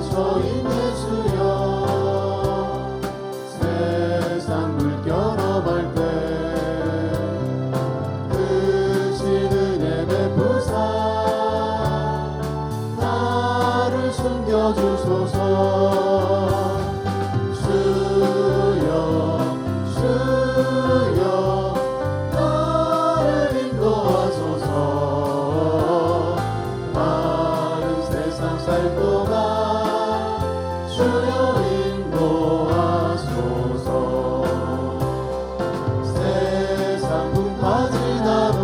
피난처인 예수여 세상 물결어갈 때 크신 은혜 베푸사 나를 숨겨주소서 주여 주여 나를 인도하소서 많은 세상 살 동안 주여 인도하소서 세상 분파진 하루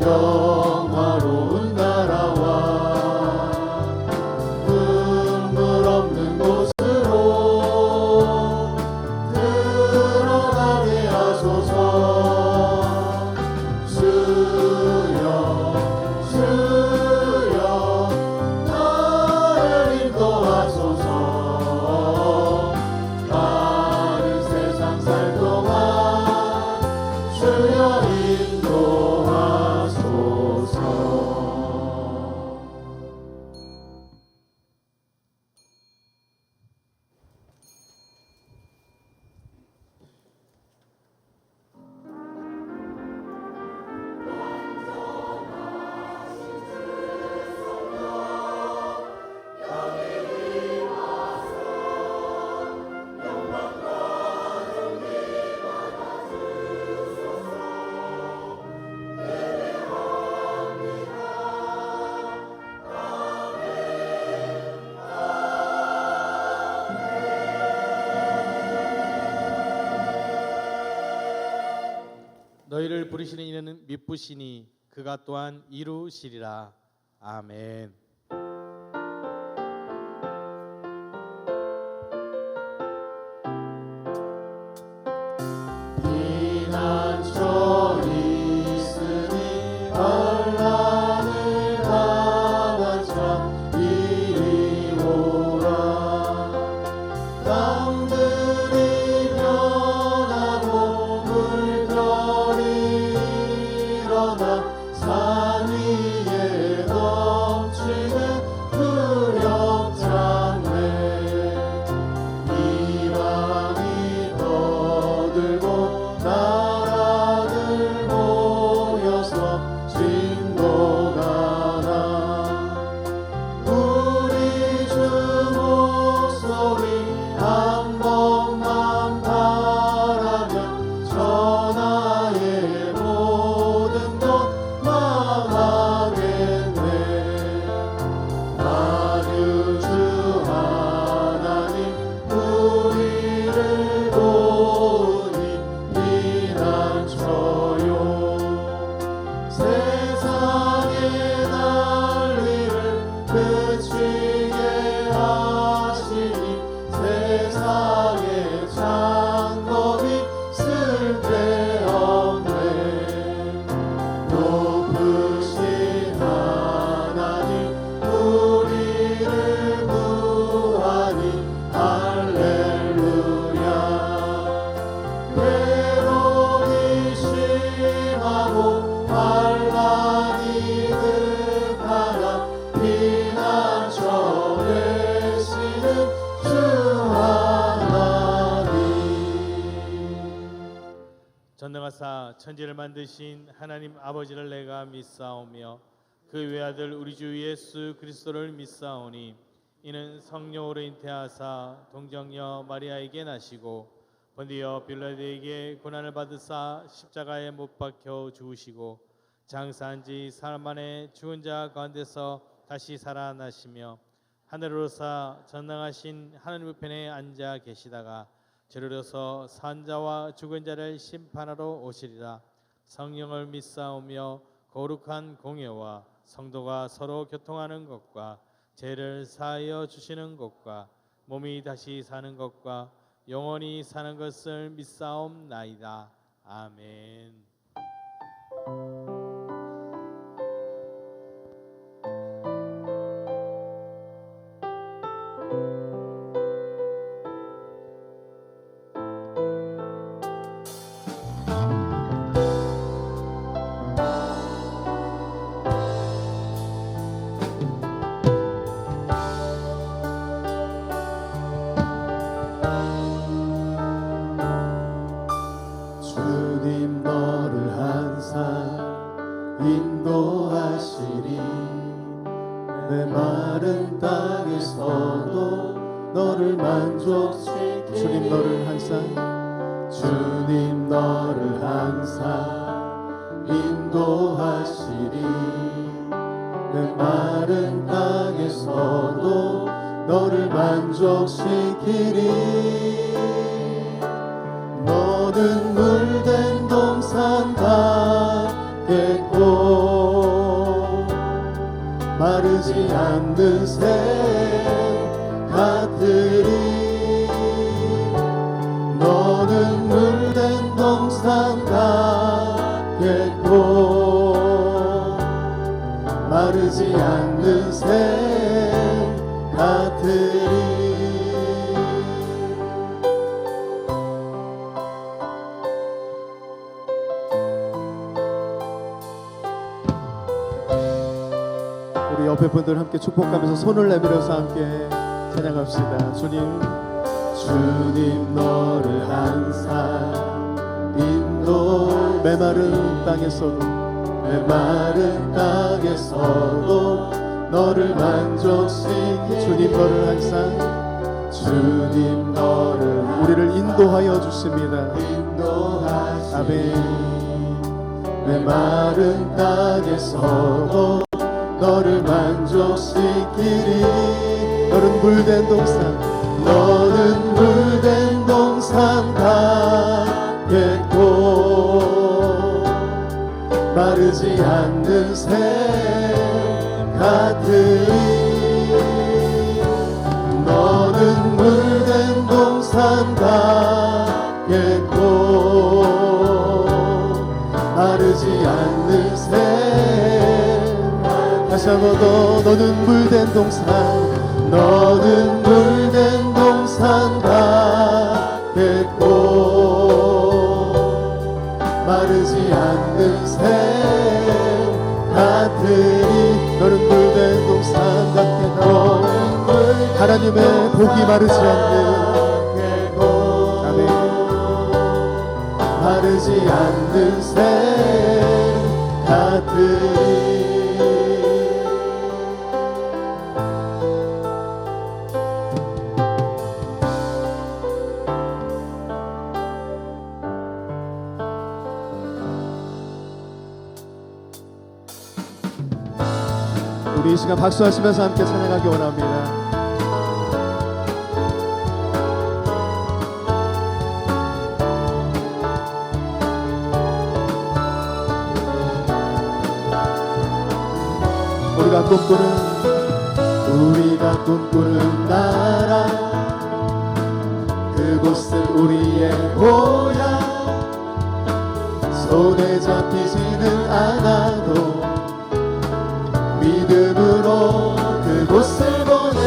영화로운 나라와 눈물 없는 곳으로 들어가게 하소서 주여 주여 나를 인도하소서 많은 세상 살 동안 주여 인도하소서. 너희를 부르시는 이는 미쁘시니 그가 또한 이루시리라. 아멘. 피난처 있으니 환난을 당한 자 이리 오라 땅들이 변하고 물결이 일어나 산 위에 넘치는 무력장래 이방이 떠들고 나라들 모여서 진동하라 우리 주 목소리 한 번만 바라면 전하의 모든 것 망하겠네 만유주 하나님 우리를 도우니 피난처요 세상의 난리를 그치게 하시니 세상의 장검이 쓸데없네 높으신 하나님 우리를 구하니 할렐루야 괴로움이 심하고 환난이 극하나 피난처 되시는 주 하나님 전능하사 천지를 만드신 하나님 아버지를 내가 믿사오며 그 외아들 우리 주 예수 그리스도를 믿사오니 이는 성령으로 잉태하사 동정녀 마리아에게 나시고 본디어 빌라도에게 고난을 받으사 십자가에 못 박혀 죽으시고 장사한 지 사흘 만에 죽은 자 가운데서 다시 살아나시며 하늘로서 전능하신 하나님 우편에 앉아 계시다가 저리로서 산자와 죽은 자를 심판하러 오시리라. 성령을 믿사오며 거룩한 공예와 성도가 서로 교통하는 것과 죄를 사하여 주시는 것과 몸이 다시 사는 것과 영원히 사는 것을 믿사옵나이다. 아멘. 마른 땅에서도 너를 만족시키리. 주님 너를 항상, 주님 너를 항상 인도하시리. 마른 땅에서도 너를 만족시키리. 너는 물된 동산 같겠고 마르지 않는 샘 같으리. 너는 물된 동산 같겠고 마르지 않는 샘 같으리. 우리 옆에 분들 함께 축복하면서 손을 내밀어서 함께 찬양합시다. 주님, 주님 너를 항상 인도. 메마른 땅에서도, 메마른 땅에서도 너를 만족시키리. 주님 너를 항상, 주님 너를 우리를 인도하여 주십니다. 인도하시리. 아멘. 메마른 땅에서도 너를 만족시키리. 너는 물된 동산, 너는 물된 동산 같겠고 마르지 않는 샘 같으리. 너는 물된 동산 같겠고 마르지 않는 샘. 다시 한번 더. 너는 물된 동산, 너는 물된 동산 같겠고 마르지 않는 샘 같으리. 너는 물된 동산 같겠고 하나님의 복이 마르지 않는, 아멘, 마르지 않는 샘 같으리. 우리 이 시간 박수하시면서 함께 찬양하기 원합니다. 우리가 꿈꾸는 나라, 그곳은 우리의 고향. 손에 잡히지는 않아도 믿음으로 그곳을 보내.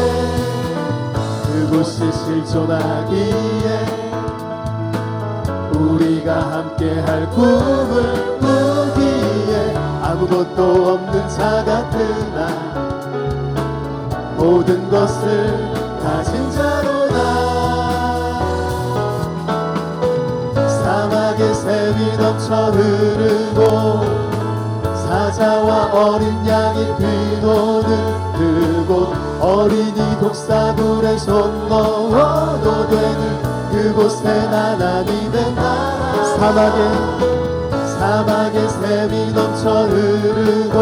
그곳이 실존하기에 우리가 함께할 꿈을 꾸기에 아무것도 없는 자 같으나 모든 것을 가진 자로다. 사막에 샘이 넘쳐 흐르고 사자와 어린 양이 뛰노는 그곳, 어린이 독사물에 손 넣어도 되는 그곳에 하나님의 나라. 사막에 샘이 넘쳐 흐르고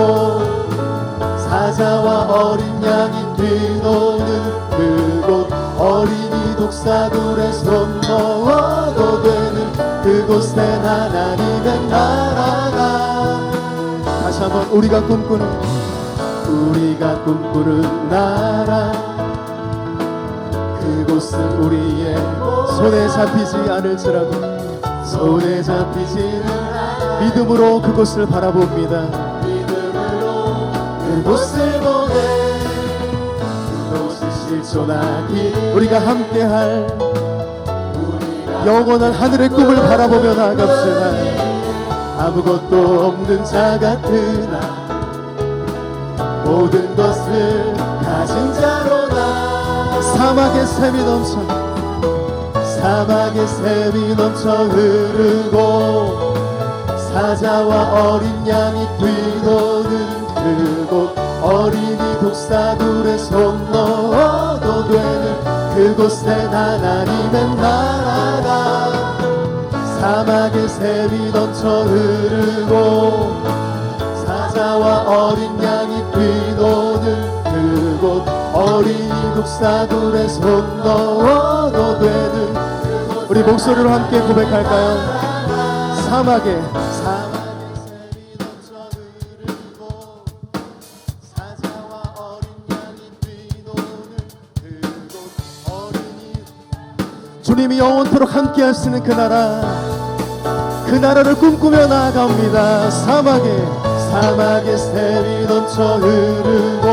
사자와 어린 양이 뛰노는 그곳, 어린이 독사물에 손 넣어도 되는 그곳에 하나님의 나라가. 다시 한번. 우리가 꿈꾸는 나라, 그곳은 우리의 손에 잡히지 않을지라도, 손에 잡히지는 않아 믿음으로 그곳을 바라봅니다. 믿음으로 그곳을 보내. 그곳이 실존하기 우리가 함께할 영원한 하늘의 꿈을 바라보며 나아갑시다. 아무것도 없는 자 같으나 모든 것을 가진 자로다. 사막에 샘이 넘쳐 흐르고 사자와 어린 양이 뛰노는 그곳 어린이 독사들의 손 넣어도 되는 그곳에 하나님의 나라가 사막에 샘이 넘쳐 흐르고 사자와 어린 양이 뛰노는 그곳 어린이 독사들의 손 넣어도 되는 우리 목소리로 함께 고백할까요? 사막에 샘이 넘쳐 흐르고 사자와 어린 양이 뛰노는 그곳 어린이 주님이 영원토록 함께 하시는 그 나라를 꿈꾸며 나아갑니다. 사막에 샘이 넘쳐 흐르고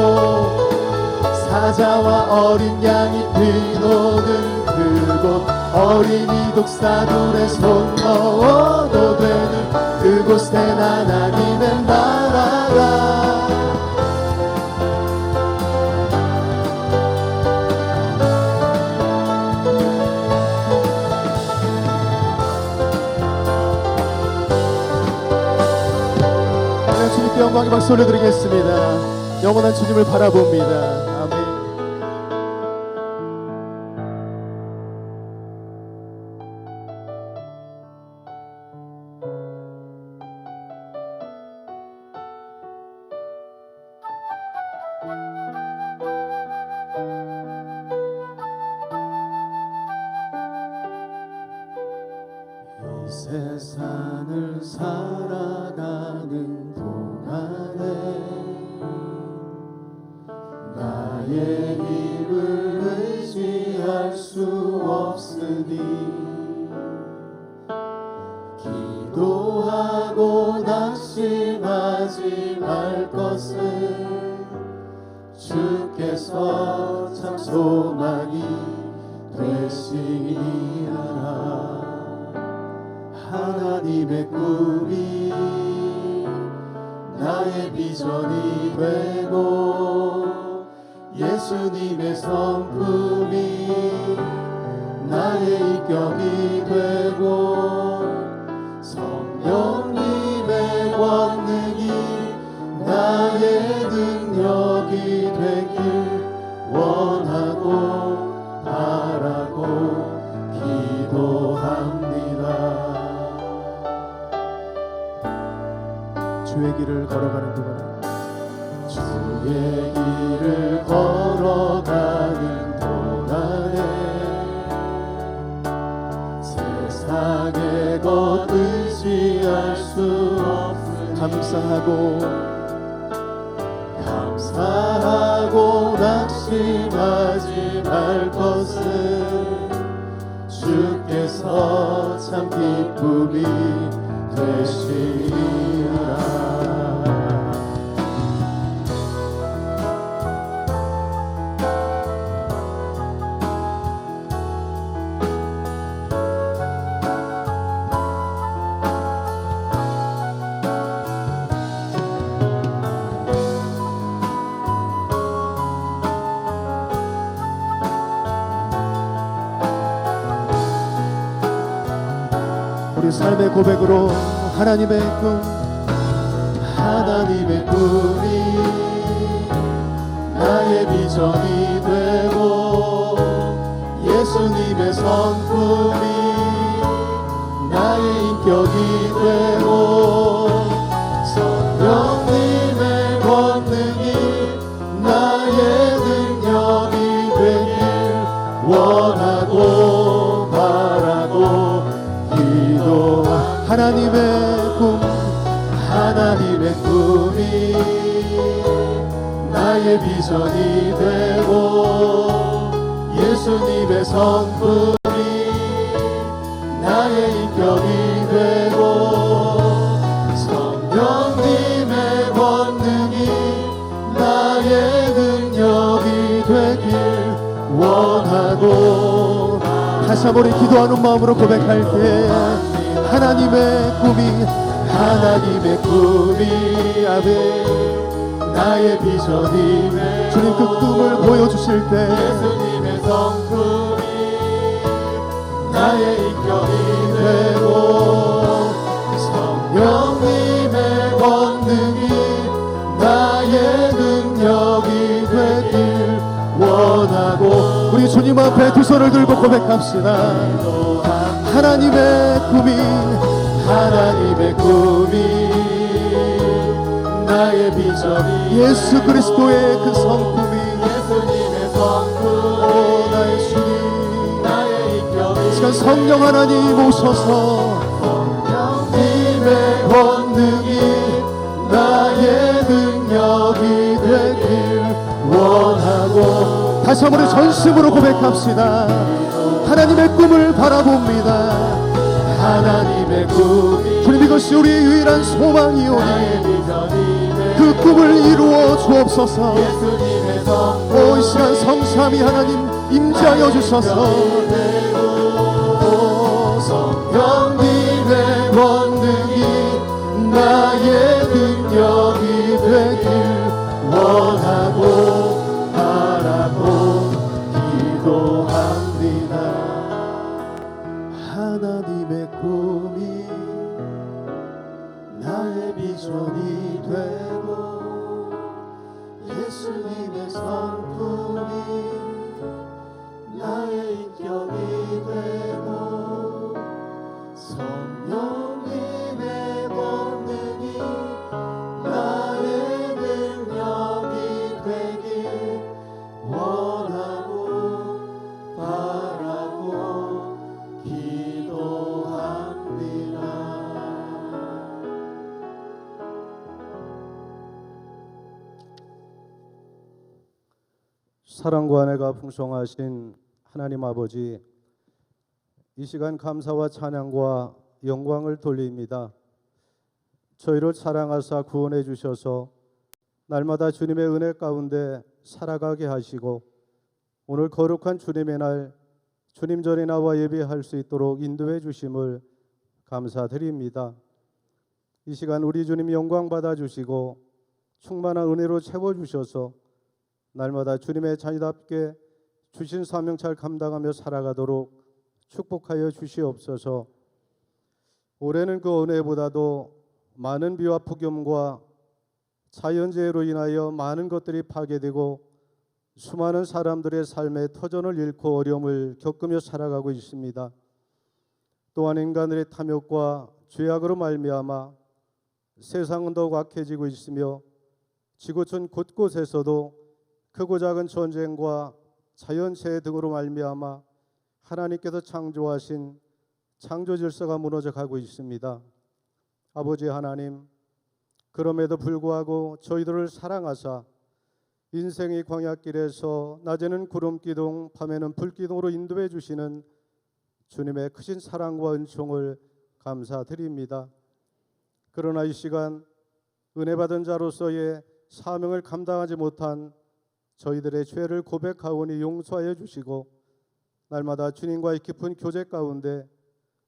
사자와 어린 양이 뛰노는 그곳 어린이 독사들의 손 넣어도 되는 그곳에 하나님의 나라가 주님께 영광의 박수 올려드리겠습니다. 영원한 주님을 바라봅니다. 아멘. 이 세상을 살아가는 동안에 나의 힘을 의지할 수 없으니 기도하고 낙심하지 말 것을 주께서 참 소망이 되시리라. 하나님의 꿈이 나의 비전이 되고 예수님의 성품이 나의 인격이 되고 성령님의 권능이 나의 능력이 되길 원하고 바라고 기도합니다. 주의 길을 걸어가는 동안 주의 길을 걸어가는 동안에 세상의 것 의지할 수 없으니 감사하고 낙심하지 말 것을 주께서 참 기쁨이 되시리라. 우리 삶의 고백으로 하나님의 꿈이 나의 비전이 되고 예수님의 성품이 나의 인격이 되고 성령님의 권능이 나의 능력이 되길 원하고 바라고 하나님의 꿈이 나의 비전이 되고 예수님의 성품이 나의 인격이 되고 성령님의 권능이 나의 능력이 되길 원하고 다시 한번 우리 기도하는 마음으로 고백할 때 하나님의 꿈이 아멘 나의 비전이 주님 그 꿈을 보여주실 때 예수님의 성품이 나의 인격이 되고 성령님의 권능이 나의 우리 주님 앞에 두 손을 들고 고백합시다. 하나님의 꿈이 나의 비전이 예수 그리스도의 그 성품이 예수님의 성품 오 나의 주님 나의 인격이 시간 성령 하나님 오셔서 성령님의 권능이 나의 능력이 되길 원하고 다시 한번 우리 전심으로 고백합시다. 하나님의 꿈을 바라봅니다. 하나님의 꿈이 주님 이것이 우리의 유일한 소망이오니 그 꿈을 이루어 주옵소서. 예수님의 성품 오 이 시간 성삼위 하나님 임재하여 주셔서 오 성령님의 권능이 나의 능력이 되길 원하고 바라고 기도합니다. 하나님의 꿈이 나의 비전이 되고 예수님의 성품이 나의 인격이 되고 성령님의 권능이 나의 능력이 되길 원하고 바라고 기도합니다. 사랑과 은혜가 풍성하신 하나님 아버지, 이 시간 감사와 찬양과 영광을 돌립니다. 저희를 사랑하사 구원해 주셔서 날마다 주님의 은혜 가운데 살아가게 하시고 오늘 거룩한 주님의 날 주님 전에 나와 예배할 수 있도록 인도해 주심을 감사드립니다. 이 시간 우리 주님 영광 받아 주시고 충만한 은혜로 채워 주셔서 날마다 주님의 자녀답게 주신 사명 잘 감당하며 살아가도록 축복하여 주시옵소서. 올해는 그 은혜보다도 많은 비와 폭염과 자연재해로 인하여 많은 것들이 파괴되고 수많은 사람들의 삶의 터전을 잃고 어려움을 겪으며 살아가고 있습니다. 또한 인간들의 탐욕과 죄악으로 말미암아 세상은 더욱 악해지고 있으며 지구촌 곳곳에서도 크고 작은 전쟁과 자연재해 등으로 말미암아 하나님께서 창조하신 창조 질서가 무너져 가고 있습니다. 아버지 하나님, 그럼에도 불구하고 저희들을 사랑하사 인생의 광야길에서 낮에는 구름기둥, 밤에는 불기둥으로 인도해 주시는 주님의 크신 사랑과 은총을 감사드립니다. 그러나 이 시간 은혜 받은 자로서의 사명을 감당하지 못한 저희들의 죄를 고백하오니 용서하여 주시고 날마다 주님과의 깊은 교제 가운데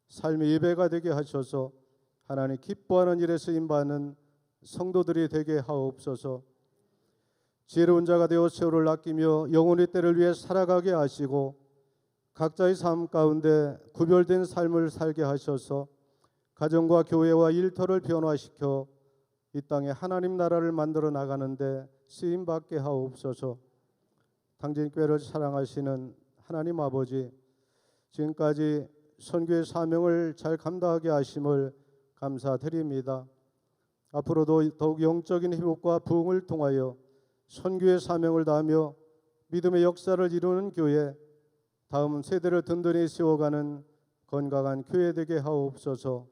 삶의 예배가 되게 하셔서 하나님 기뻐하는 일에 쓰임받는 성도들이 되게 하옵소서. 지혜로운 자가 되어 세월을 아끼며 영혼의 때를 위해 살아가게 하시고 각자의 삶 가운데 구별된 삶을 살게 하셔서 가정과 교회와 일터를 변화시켜 이 땅에 하나님 나라를 만들어 나가는데 쓰임받게 하옵소서. 당진교회를 사랑하시는 하나님 아버지, 지금까지 선교의 사명을 잘 감당하게 하심을 감사드립니다. 앞으로도 더욱 영적인 회복과 부흥을 통하여 선교의 사명을 다하며 믿음의 역사를 이루는 교회, 다음 세대를 든든히 세워가는 건강한 교회 되게 하옵소서.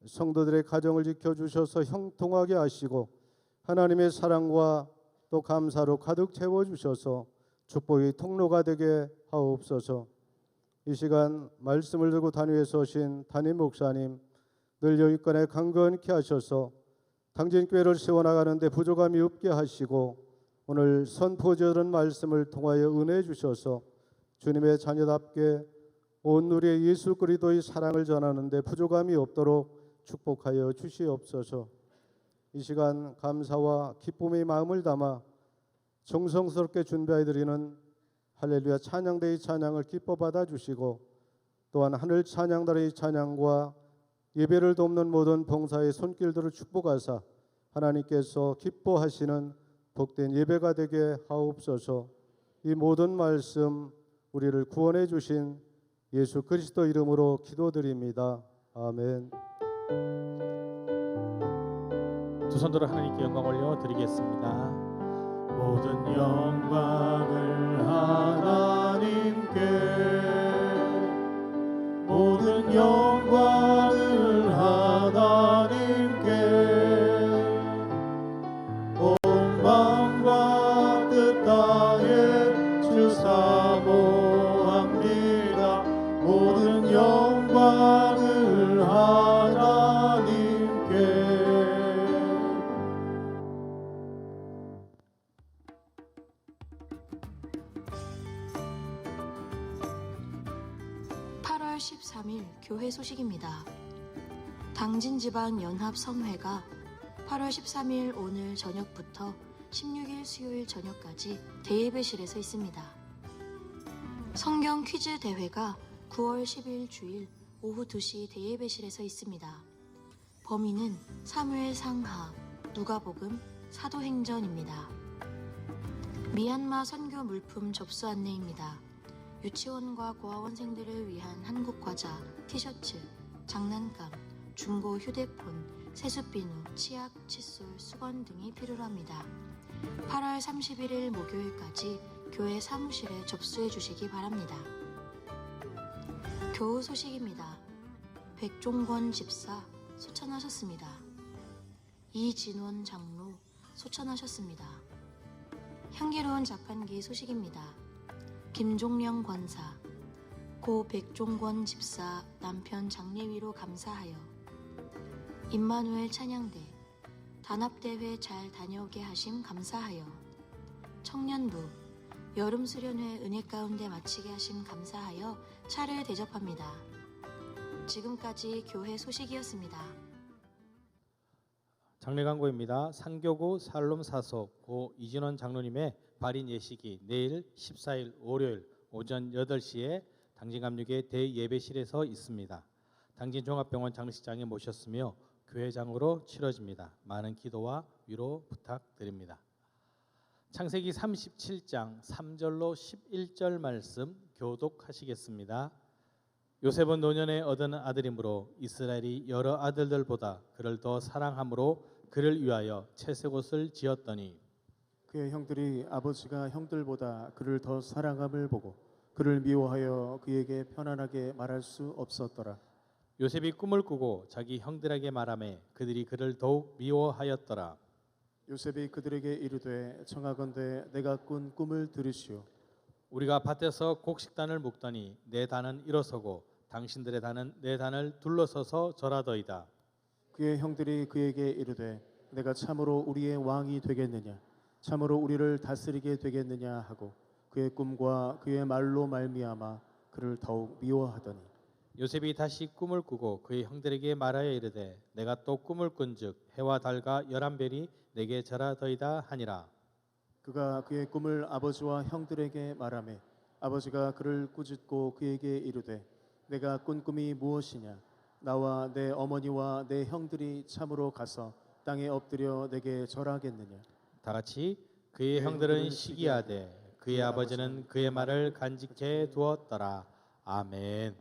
성도들의 가정을 지켜주셔서 형통하게 하시고 하나님의 사랑과 또 감사로 가득 채워주셔서 축복의 통로가 되게 하옵소서. 이 시간 말씀을 들고 단위에 서신 담임 목사님, 늘 여기까지 강건케 하셔서 당진교회를 세워나가는 데 부족함이 없게 하시고 오늘 선포되는 말씀을 통하여 은혜 주셔서 주님의 자녀답게 온 누리의 예수 그리스도의 사랑을 전하는 데 부족함이 없도록 축복하여 주시옵소서. 이 시간 감사와 기쁨의 마음을 담아 정성스럽게 준비해 드리는 할렐루야 찬양대의 찬양을 기뻐 받아 주시고 또한 하늘 찬양단의 찬양과 예배를 돕는 모든 봉사의 손길들을 축복하사 하나님께서 기뻐하시는 복된 예배가 되게 하옵소서. 이 모든 말씀 우리를 구원해 주신 예수 그리스도 이름으로 기도드립니다. 아멘. 두 손 들어 하나님께 영광 올려 드리겠습니다. 모든 영광을 하나님께, 모든 영광을 하나님께, 온 마음과 뜻 다해 주 사모합니다. 모든 영광을 하나님께. 8월 13일 교회 소식입니다. 당진지방연합성회가 8월 13일 오늘 저녁부터 16일 수요일 저녁까지 대예배실에서 있습니다. 성경 퀴즈 대회가 9월 10일 주일 오후 2시 대예배실에서 있습니다. 범위는 사무엘 상하, 누가복음, 사도행전입니다. 미얀마 선교 물품 접수 안내입니다. 유치원과 고아원생들을 위한 한국 과자, 티셔츠, 장난감, 중고 휴대폰, 세숫비누, 치약, 칫솔, 수건 등이 필요로 합니다. 8월 31일 목요일까지 교회 사무실에 접수해 주시기 바랍니다. 교우 소식입니다. 백종권 집사 소천하셨습니다. 이진원 장로 소천하셨습니다. 향기로운 자판기 소식입니다. 김종령 권사, 고 백종권 집사 남편 장례위로 감사하여, 임마누엘 찬양대, 단합대회 잘 다녀오게 하심 감사하여, 청년부, 여름수련회 은혜 가운데 마치게 하심 감사하여 차를 대접합니다. 지금까지 교회 소식이었습니다. 장례 광고입니다. 상교구 살롬 사속 고 이진원 장로님의 발인 예식이 내일 14일 월요일 오전 8시에 당진감육의 대예배실에서 있습니다. 당진종합병원 장례식장에 모셨으며 교회장으로 치러집니다. 많은 기도와 위로 부탁드립니다. 창세기 37장 3절로 11절 말씀 교독하시겠습니다. 요셉은 노년에 얻은 아들이므로 이스라엘이 여러 아들들보다 그를 더 사랑함으로 그를 위하여 채색 옷을 지었더니 그의 형들이 아버지가 형들보다 그를 더 사랑함을 보고 그를 미워하여 그에게 편안하게 말할 수 없었더라. 요셉이 꿈을 꾸고 자기 형들에게 말하매 그들이 그를 더욱 미워하였더라. 요셉이 그들에게 이르되 청하건대 내가 꾼 꿈을 들으시오. 우리가 밭에서 곡식단을 묶더니 내 단은 일어서고 당신들의 단은 내 단을 둘러서서 절하더이다. 그의 형들이 그에게 이르되 내가 참으로 우리의 왕이 되겠느냐, 참으로 우리를 다스리게 되겠느냐 하고 그의 꿈과 그의 말로 말미암아 그를 더욱 미워하더니 요셉이 다시 꿈을 꾸고 그의 형들에게 말하여 이르되 내가 또 꿈을 꾼즉 해와 달과 11별이 내게 절하더이다 하니라. 그가 그의 꿈을 아버지와 형들에게 말하매 아버지가 그를 꾸짖고 그에게 이르되 내가 꾼 꿈이 무엇이냐, 나와 내 어머니와 내 형들이 참으로 가서 땅에 엎드려 내게 절하겠느냐. 다 같이 그의 형들은 시기하되 그의 아버지는 그의 말을 간직해 두었더라. 아멘.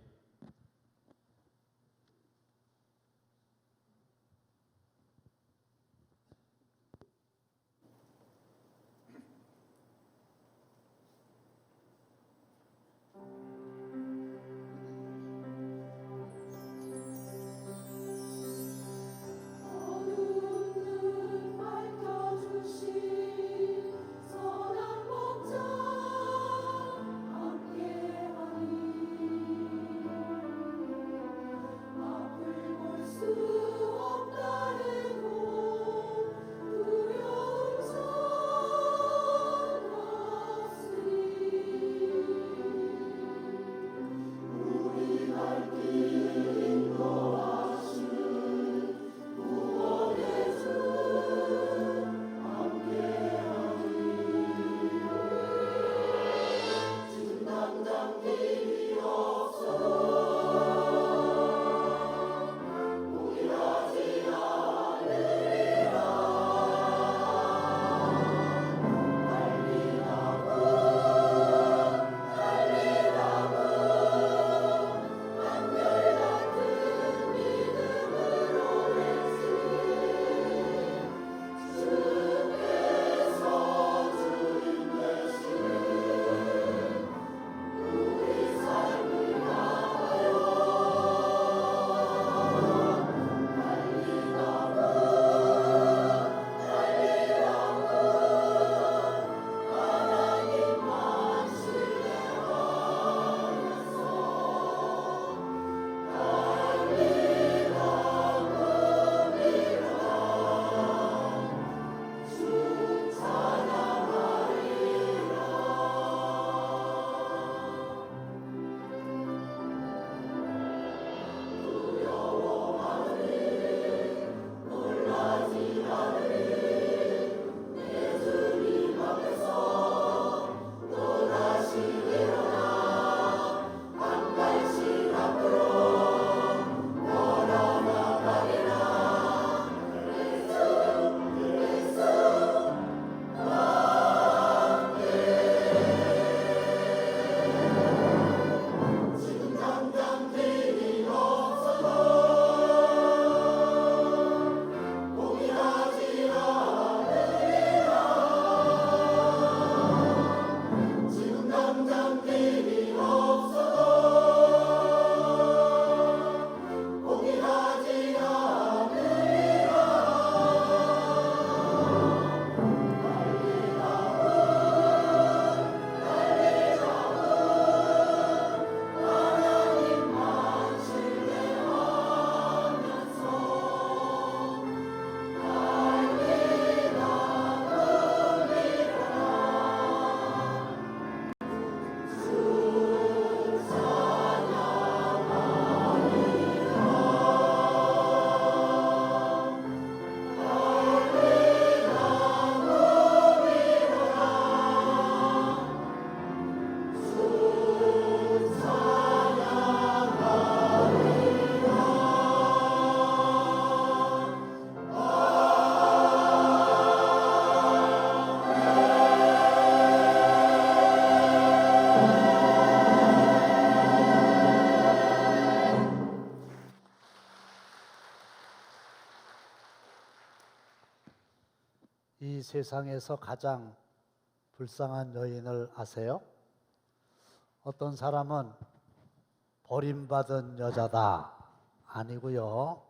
이 세상에서 가장 불쌍한 여인을 아세요? 어떤 사람은 버림받은 여자다 아니고요.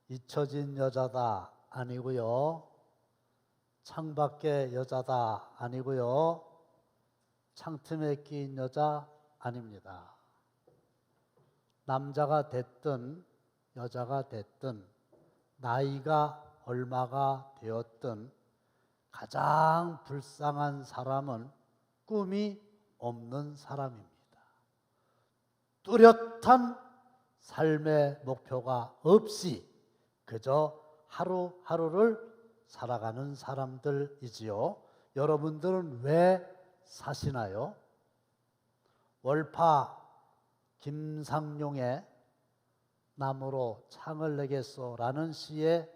잊혀진 여자다 아니고요. 창밖의 여자다 아니고요. 창틈에 끼인 여자 아닙니다. 남자가 됐든 여자가 됐든 나이가 얼마가 되었든 가장 불쌍한 사람은 꿈이 없는 사람입니다. 뚜렷한 삶의 목표가 없이 그저 하루하루를 살아가는 사람들이지요. 여러분들은 왜 사시나요? 월파 김상용의 나무로 창을 내겠소라는 시의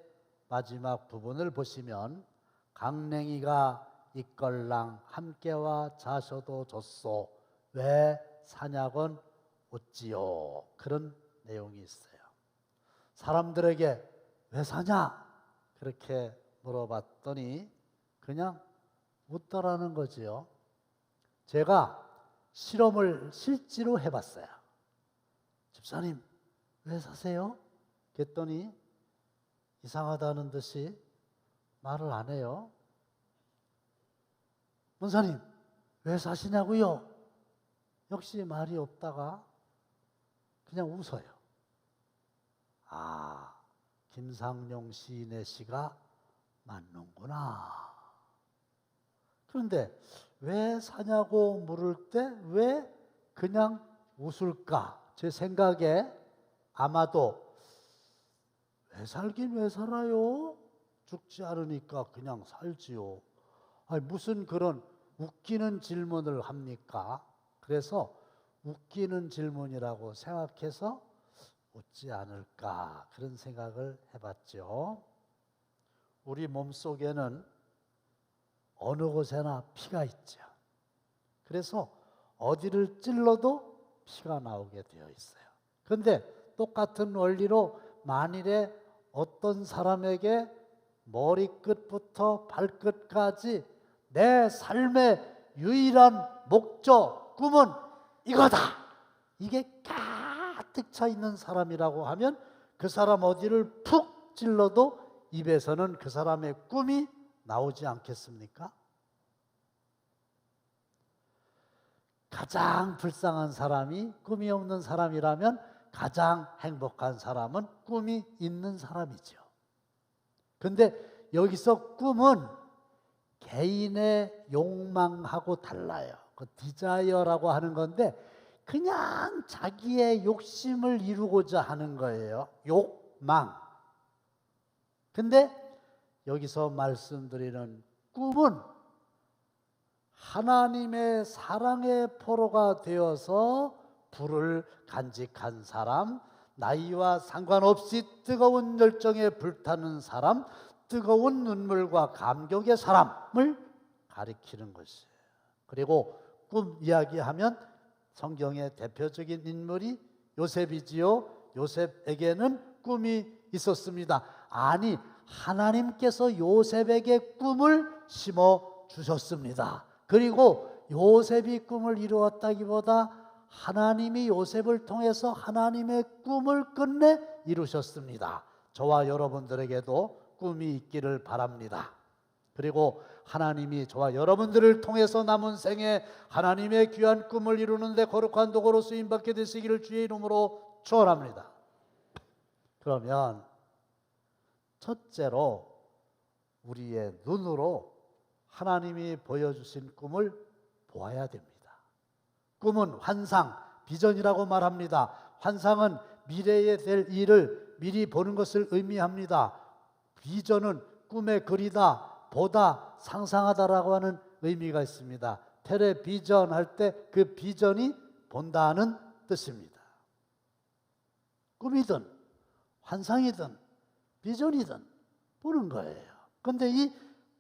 마지막 부분을 보시면 강냉이가 이걸랑 함께와 자셔도 좋소 왜 사냐건 웃지요. 그런 내용이 있어요. 사람들에게 왜 사냐 그렇게 물어봤더니 그냥 웃더라는 거지요. 제가 실험을 실제로 해봤어요. 집사님 왜 사세요? 그랬더니 이상하다는 듯이 말을 안 해요. 문사님 왜 사시냐고요? 역시 말이 없다가 그냥 웃어요. 아, 김상용 시인의 시가 맞는구나. 그런데 왜 사냐고 물을 때 왜 그냥 웃을까? 제 생각에 아마도 왜 살긴 왜 살아요? 죽지 않으니까 그냥 살지요. 아니, 무슨 그런 웃기는 질문을 합니까? 그래서 웃기는 질문이라고 생각해서 웃지 않을까 그런 생각을 해봤죠. 우리 몸속에는 어느 곳에나 피가 있죠. 그래서 어디를 찔러도 피가 나오게 되어 있어요. 그런데 똑같은 원리로 만일에 어떤 사람에게 머리끝부터 발끝까지 내 삶의 유일한 목적, 꿈은 이거다. 이게 가득 차 있는 사람이라고 하면 그 사람 어디를 푹 찔러도 입에서는 그 사람의 꿈이 나오지 않겠습니까? 가장 불쌍한 사람이 꿈이 없는 사람이라면 가장 행복한 사람은 꿈이 있는 사람이죠. 그런데 여기서 꿈은 개인의 욕망하고 달라요. 그 디자이어라고 하는 건데 그냥 자기의 욕심을 이루고자 하는 거예요. 욕망. 근데 여기서 말씀드리는 꿈은 하나님의 사랑의 포로가 되어서 불을 간직한 사람, 나이와 상관없이 뜨거운 열정에 불타는 사람, 뜨거운 눈물과 감격의 사람을 가리키는 것이에요. 그리고 꿈 이야기하면 성경의 대표적인 인물이 요셉이지요. 요셉에게는 꿈이 있었습니다. 아니, 하나님께서 요셉에게 꿈을 심어 주셨습니다. 그리고 요셉이 꿈을 이루었다기보다 하나님이 요셉을 통해서 하나님의 꿈을 끝내 이루셨습니다. 저와 여러분들에게도 꿈이 있기를 바랍니다. 그리고 하나님이 저와 여러분들을 통해서 남은 생에 하나님의 귀한 꿈을 이루는데 거룩한 도구로 쓰임받게 되시기를 주의 이름으로 축원합니다. 그러면 첫째로 우리의 눈으로 하나님이 보여주신 꿈을 보아야 됩니다. 꿈은 환상, 비전이라고 말합니다. 환상은 미래에 될 일을 미리 보는 것을 의미합니다. 비전은 꿈에 그리다, 보다, 상상하다라고 하는 의미가 있습니다. 텔레비전 할 때 그 비전이 본다는 뜻입니다. 꿈이든 환상이든 비전이든 보는 거예요. 그런데 이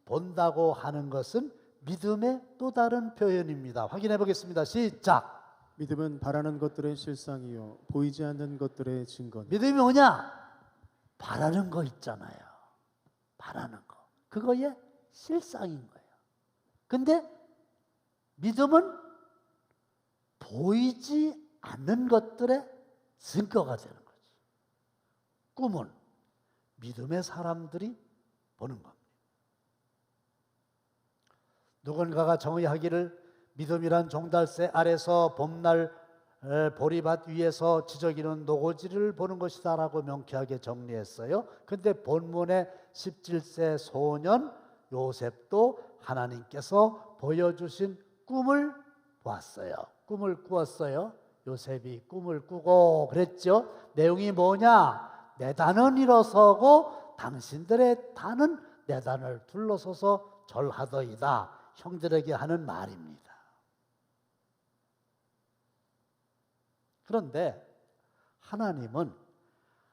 본다고 하는 것은 믿음의 또 다른 표현입니다. 확인해 보겠습니다. 시작. 믿음은 바라는 것들의 실상이요 보이지 않는 것들의 증거. 믿음이 뭐냐? 바라는 거 있잖아요. 바라는 거. 그거의 실상인 거예요. 근데 믿음은 보이지 않는 것들의 증거가 되는 거죠. 꿈은 믿음의 사람들이 보는 겁니다. 누군가가 정의하기를 믿음이란 종달새 아래서 봄날 보리밭 위에서 지저귀는 노고지를 보는 것이다 라고 명쾌하게 정리했어요. 근데 본문의 17세 소년 요셉도 하나님께서 보여주신 꿈을 보았어요. 꿈을 꾸었어요. 요셉이 꿈을 꾸고 그랬죠. 내용이 뭐냐? 내 단은 일어서고 당신들의 단은 내 단을 둘러서서 절하더이다. 형들에게 하는 말입니다. 그런데 하나님은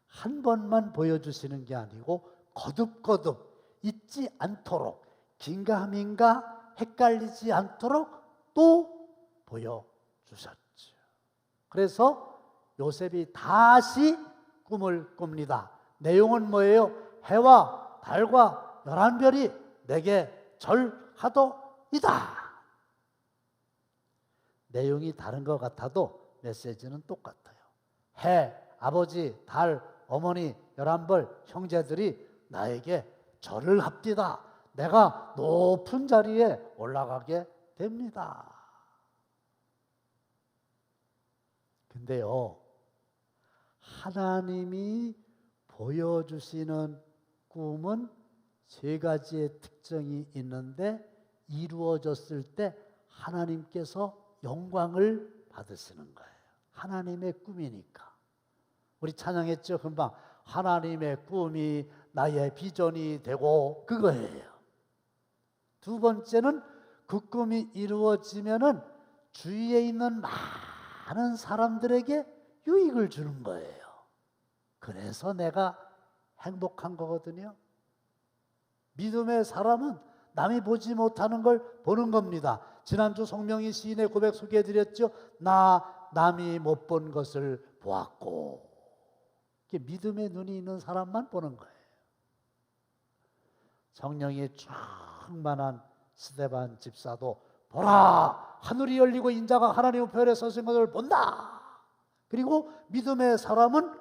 한 번만 보여주시는 게 아니고 거듭거듭 잊지 않도록 긴가민가 헷갈리지 않도록 또 보여주셨죠. 그래서 요셉이 다시 꿈을 꿉니다. 내용은 뭐예요? 해와 달과 11별이 내게 절하도이다. 내용이 다른 것 같아도 메시지는 똑같아요. 해, 아버지, 달, 어머니, 11벌, 형제들이 나에게 절을 합디다. 내가 높은 자리에 올라가게 됩니다. 근데요, 하나님이 보여주시는 꿈은 세 가지의 특징이 있는데 이루어졌을 때 하나님께서 영광을 받으시는 거예요. 하나님의 꿈이니까. 우리 찬양했죠, 금방. 하나님의 꿈이 나의 비전이 되고 그거예요. 두 번째는 그 꿈이 이루어지면은 주위에 있는 많은 사람들에게 유익을 주는 거예요. 그래서 내가 행복한 거거든요. 믿음의 사람은 남이 보지 못하는 걸 보는 겁니다. 지난주 송명희 시인의 고백 소개해드렸죠. 남이 못 본 것을 보았고. 이게 믿음의 눈이 있는 사람만 보는 거예요. 성령이 충만한 스데반 집사도 보라, 하늘이 열리고 인자가 하나님 우편에 서신 것을 본다. 그리고 믿음의 사람은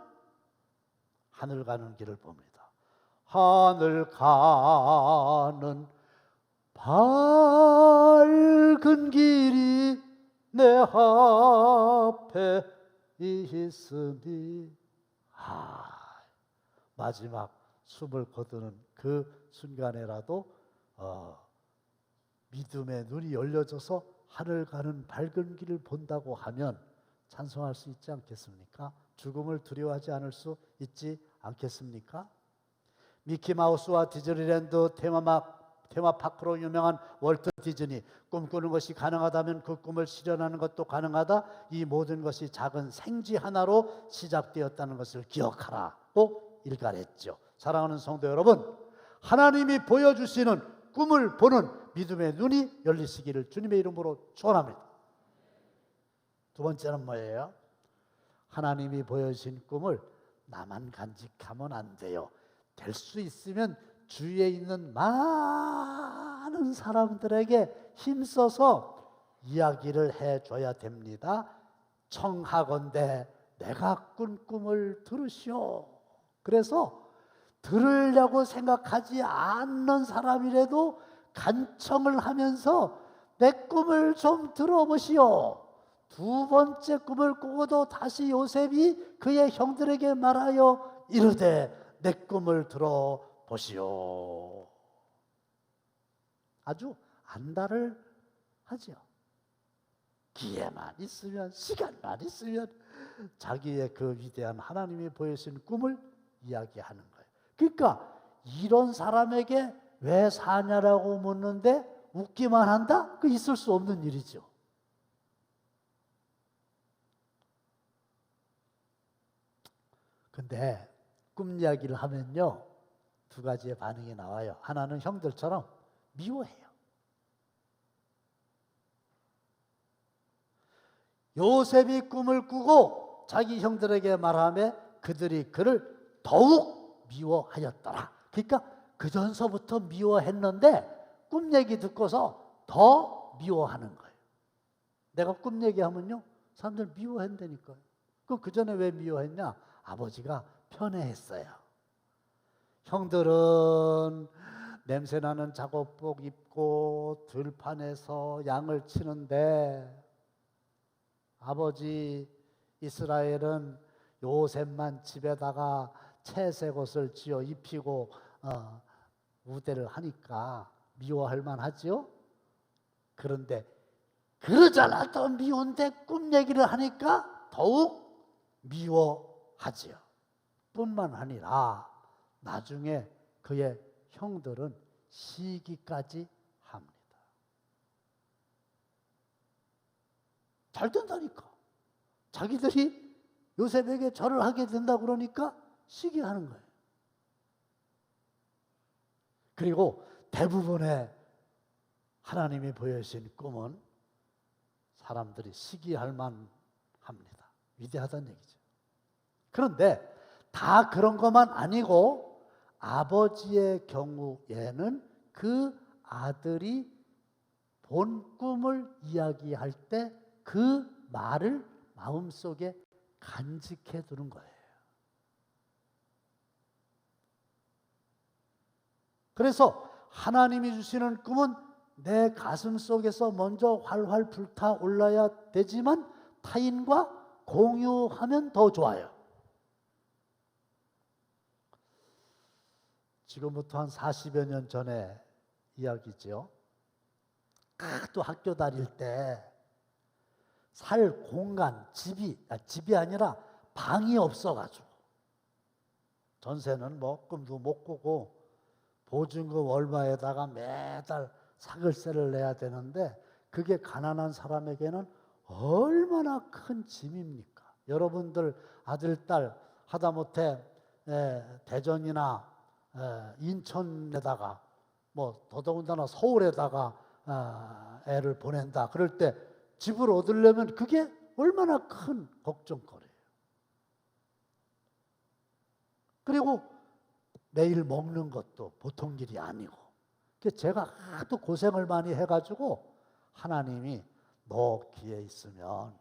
하늘 가는 길을 봅니다. 하늘 가는 밝은 길이 내 앞에 있으니. 마지막 숨을 거두는 그 순간에라도 믿음의 눈이 열려져서 하늘 가는 밝은 길을 본다고 하면 찬송할 수 있지 않겠습니까? 죽음을 두려워하지 않을 수 있지 않겠습니까? 미키마우스와 디즈니랜드 테마파크로 유명한 월트 디즈니. 꿈꾸는 것이 가능하다면 그 꿈을 실현하는 것도 가능하다. 이 모든 것이 작은 생쥐 하나로 시작되었다는 것을 기억하라고 일갈했죠. 사랑하는 성도 여러분, 하나님이 보여주시는 꿈을 보는 믿음의 눈이 열리시기를 주님의 이름으로 축원합니다. 두 번째는 뭐예요? 하나님이 보여주신 꿈을 나만 간직하면 안 돼요. 될 수 있으면 주위에 있는 많은 사람들에게 힘써서 이야기를 해줘야 됩니다. 청하건대 내가 꾼 꿈을 들으시오. 그래서 들으려고 생각하지 않는 사람이라도 간청을 하면서 내 꿈을 좀 들어보시오. 두 번째 꿈을 꾸고도 다시 요셉이 그의 형들에게 말하여 이르되 내 꿈을 들어보시오. 아주 안달을 하지요. 기회만 있으면, 시간만 있으면 자기의 그 위대한 하나님이 보여주신 꿈을 이야기하는 거예요. 그러니까 이런 사람에게 왜 사냐라고 묻는데 웃기만 한다? 그 있을 수 없는 일이죠. 근데 꿈 이야기를 하면요, 두 가지의 반응이 나와요. 하나는 형들처럼 미워해요. 요셉이 꿈을 꾸고 자기 형들에게 말하며 그들이 그를 더욱 미워하였더라. 그러니까 그 전서부터 미워했는데 꿈 얘기 듣고서 더 미워하는 거예요. 내가 꿈 얘기하면요, 사람들 미워한다니까요. 그 전에 왜 미워했냐? 아버지가 편애했어요. 형들은 냄새나는 작업복 입고 들판에서 양을 치는데 아버지 이스라엘은 요셉만 집에다가 채색 옷을 지어 입히고 우대를 하니까 미워할 만하지요. 그런데 그러잖아 또 미운데 꿈 얘기를 하니까 더욱 미워하지요. 뿐만 아니라 나중에 그의 형들은 시기까지 합니다. 잘 된다니까. 자기들이 요셉에게 절을 하게 된다 그러니까 시기하는 거예요. 그리고 대부분의 하나님이 보여주신 꿈은 사람들이 시기할 만합니다. 위대하다는 얘기죠. 그런데 다 그런 것만 아니고 아버지의 경우에는 그 아들이 본 꿈을 이야기할 때 그 말을 마음속에 간직해 두는 거예요. 그래서 하나님이 주시는 꿈은 내 가슴 속에서 먼저 활활 불타올라야 되지만 타인과 공유하면 더 좋아요. 지금부터 한 40여 년 전에 이야기죠. 또 학교 다닐 때 살 공간, 집이 아니라 방이 없어가지고 전세는 뭐 꿈도 못 꾸고 보증금 얼마에다가 매달 사글세를 내야 되는데 그게 가난한 사람에게는 얼마나 큰 짐입니까? 여러분들 아들, 딸 하다못해 대전이나 인천에다가 뭐 더더군다나 서울에다가 애를 보낸다 그럴 때 집을 얻으려면 그게 얼마나 큰 걱정거리예요. 그리고 매일 먹는 것도 보통 일이 아니고 제가 하도 고생을 많이 해가지고 하나님이 너 기회 있으면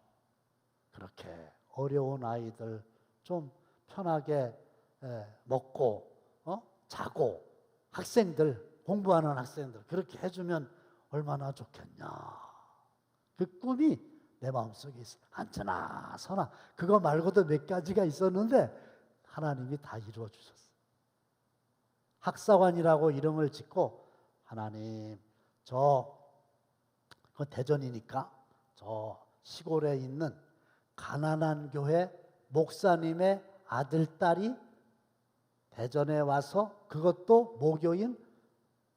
그렇게 어려운 아이들 좀 편하게 먹고 자고 학생들 공부하는 학생들 그렇게 해주면 얼마나 좋겠냐. 그 꿈이 내 마음속에 있어. 앉으나 서나 그거 말고도 몇 가지가 있었는데 하나님이 다 이루어 주셨어요. 학사관이라고 이름을 짓고 하나님 그 대전이니까 저 시골에 있는 가난한 교회 목사님의 아들 딸이 대전에 와서 그것도 모교인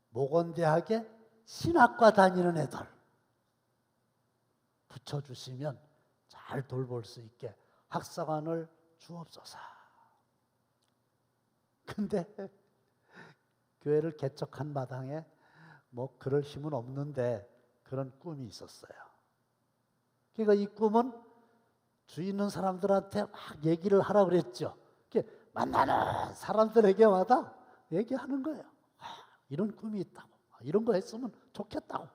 모건대학에 신학과 다니는 애들 붙여주시면 잘 돌볼 수 있게 학사관을 주옵소서. 근데 교회를 개척한 마당에 뭐 그럴 힘은 없는데 그런 꿈이 있었어요. 그러니까 이 꿈은 주위 있는 사람들한테 막 얘기를 하라 그랬죠. 만나는 사람들에게마다 얘기하는 거예요. 이런 꿈이 있다고. 이런 거 했으면 좋겠다고.